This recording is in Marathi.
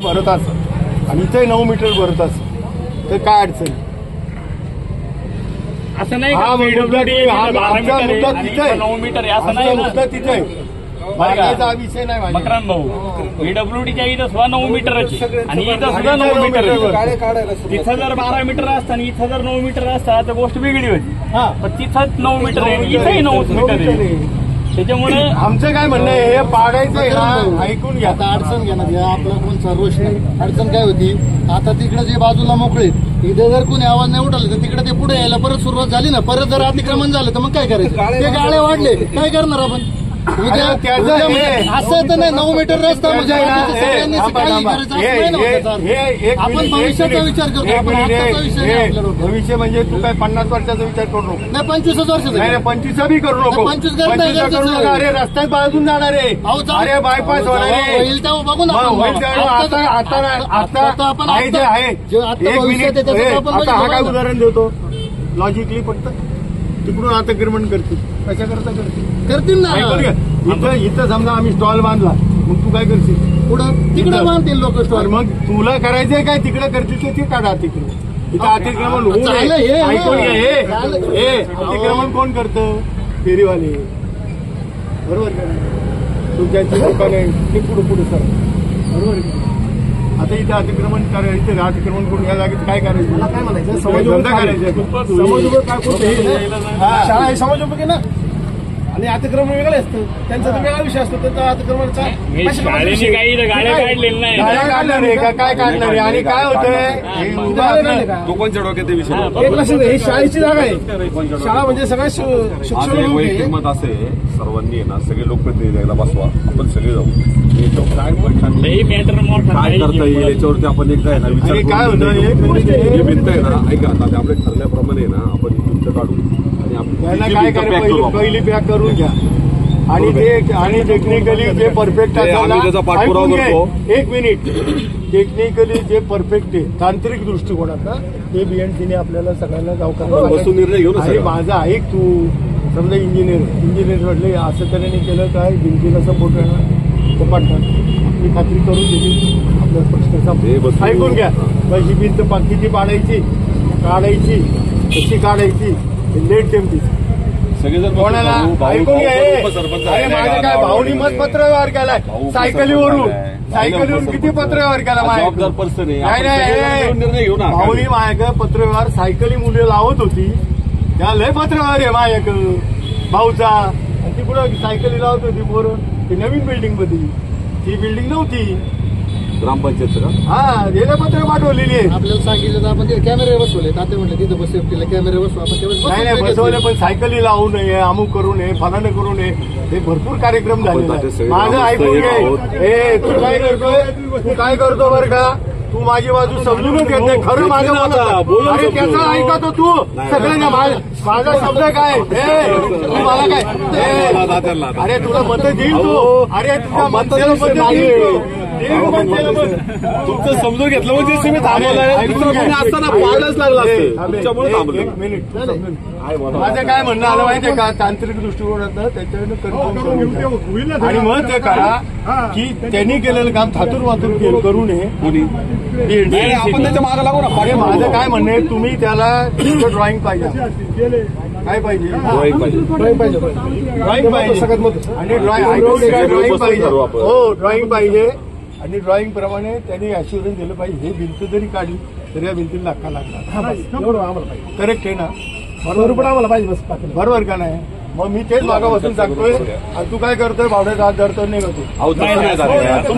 भरत असं आणि इथे 9 मीटर भरत असं तर काय अडचण असं नाही. हा मुद्दा तिथे 9 मीटर आहे असं नाही. मुद्दा तिथे मार्गाचा विषय नाही. मकरान भाऊ पीडब्ल्यूडीच्या इथं सुद्धा 9 मीटरची आणि इथं सुद्धा 9 मीटर. तिथं जर 12 मीटर असतं आणि इथं जर 9 मीटर असता तर गोष्ट वेगळी होती. पण तिथंच 9 मीटर आहे इथंही 9 मीटर आहे. त्याच्यामुळे आमचं काय म्हणणं आहे हे पाडायचं आहे ना. ऐकून घ्या आता अडचण घ्या ना. आपला कोणचा रोष नाही. अडचण काय होती आता तिकडे जे बाजूला मोकळे इथे जर कोणी आवाज नाही उठवला तर तिकडे ते पुढे यायला परत सुरुवात झाली ना. परत जर अतिक्रमण झालं तर मग काय करायचं. ते गाळे वाढले काय करणार आपण. असं तर नाही 9 मीटर रस्ता म्हणजे आपण भविष्याचा विचार करतो. आपण आताचा विषय भविष्य म्हणजे तू काय 50 वर्षाचा विचार करू नको. नाही 25 वर्षाचा नाही 25 बी करू नको. 25 करू नका. अरे रस्त्यात बाजून जाणार आहे. अरे बायपास होणार आहे. होईल तेव्हा बघू ना. आता आहे जे आहे. एक मिनिट आता हा काय उदाहरण देतो लॉजिकली फक्त तिकडून अतिक्रमण करतील. कशा करता करतील ना. इथं समजा आम्ही स्टॉल बांधला मग तू काय करशील पुढं तिकडे बांधतील लोक स्टॉल. मग तुला करायचंय काय तिकडे करतील ते काढा तिकडे. इथं अतिक्रमण ऐकून घ्या. अतिक्रमण कोण करतं फेरीवाले बरोबर का. तुमच्या दुकाने ते पुढे सर बरोबर. आता इथे अतिक्रमण करायचं. इथे अतिक्रमण करून या जागेत काय करायचं काय म्हणायचं धंदा करायचा. शाळा हे समाजोपयोगी ना आणि अतिक्रमण वेगळं असतं. त्यांचा तर वेगळा विषय असतो. त्यांचा अतिक्रमणचा गाड्या काढणार आहे का काय काढणार आहे आणि काय होतंय कोणच्या डोक्यात विषय एक लक्षात ही शाळेची जागा आहे. शाळा म्हणजे सगळ्या शिक्षण वैयक्तिक मत असे सर्वांनी ना सगळे लोकप्रतिनिधी द्यायला बसवा. आपण सगळे जाऊ काय करता येईल याच्यावरती आपण एकदा आहे ना विचार. काय होतं हे भिंत आहे ना ऐका आता आपल्या ठरल्याप्रमाणे ना आपण ही भिंत काढू आणि काय करायचं पहिली पॅक करून घ्या आणि ते आणि टेक्निकली जे परफेक्ट आहे. एक मिनिट टेक्निकली जे परफेक्ट आहे तांत्रिक दृष्टिकोनात ते बीएनसीने आपल्याला सगळ्यांना गावकऱ्यांना वस्तू निर्णय घेऊन. अरे माझा ऐक तू समजा इंजिनियर म्हटले असं त्याने केलं काय भिंतीला सपोर्ट येणार पाडणार ही खात्री करून दिली आपल्या पक्षाचा. ऐकून घ्या ही भिंत किती पाडायची काढायची कशी काढायची लेट टेम्पी सगळेजण कोणाला ऐकून घ्या. अरे माझं काय भाऊनी मत पत्र व्यवहार केलाय सायकलीवरून किती पत्र व्यवहार केला जबाबदार पर्सन आहे. निर्णय घेऊ ना. भाऊनी माझ्याकडे पत्र व्यवहार सायकली मुले लावत होती त्या लय पत्र व्यवहार आहे माझ्याकडं भाऊचा. आणि ती कुठं सायकली लावत होती पोरं ती नवीन बिल्डिंग मध्ये. ती बिल्डिंग नव्हती ग्रामपंचायत का. हा रेल्वे पत्र पाठवलेली आहे. आपल्याला सांगितलं तर आपण कॅमेरे बसवले. ताते म्हटलं तिथं बस सेफ्टीला कॅमेरे बसवू आपण. नाही बसवले पण सायकली लावू नये अमुक करू नये फलाने करू नये हे भरपूर कार्यक्रम झाले. माझं ऐकून घे. हे तू काय करतो बरं का. तू माझी बाजू समजूनच घेत नाही. खरं माझं मत अरे त्याचा ऐकतो तू सगळ्यांना. माझा शब्द काय तू मला काय अरे तुला मत देईल तू. अरे तुझ्या मताला मत तुमचं समजून घेतलं म्हणजे तुम्ही थांबवलं असताना पाळलंच लागलं असतं तुमच्यामुळे थांबलं. एक मिनिट माझं काय म्हणणं आलं माहितीये का तांत्रिक दृष्टिकोनात त्याच्यानं कन्फर्म करून आणि मग ते करा की त्यांनी केलेलं काम थातूर मातूर करू नये. आपण त्याच्या मागे लागू ना. अरे माझं काय म्हणणं आहे तुम्ही त्याला ड्रॉइंग पाहिजे काय पाहिजे ड्रॉइंग पाहिजे सगळ्यात मोठं आणि ड्रॉइंग पाहिजे. हो ड्रॉइंग पाहिजे आणि ड्रॉइंग प्रमाणे त्यांनी ऍश्युरन्स दिलं पाहिजे. हे भिंत जरी काढली तरी या भिंतीला धक्का लागला एवढं आम्हाला पाहिजे. करेक्ट आहे ना. बरोबर पण आम्हाला पाहिजे बस बरोबर का नाही. मग मी तेच मागं बसून सांगतोय तू काय करतोय भावड्याचा हात धरतो नाही का तू.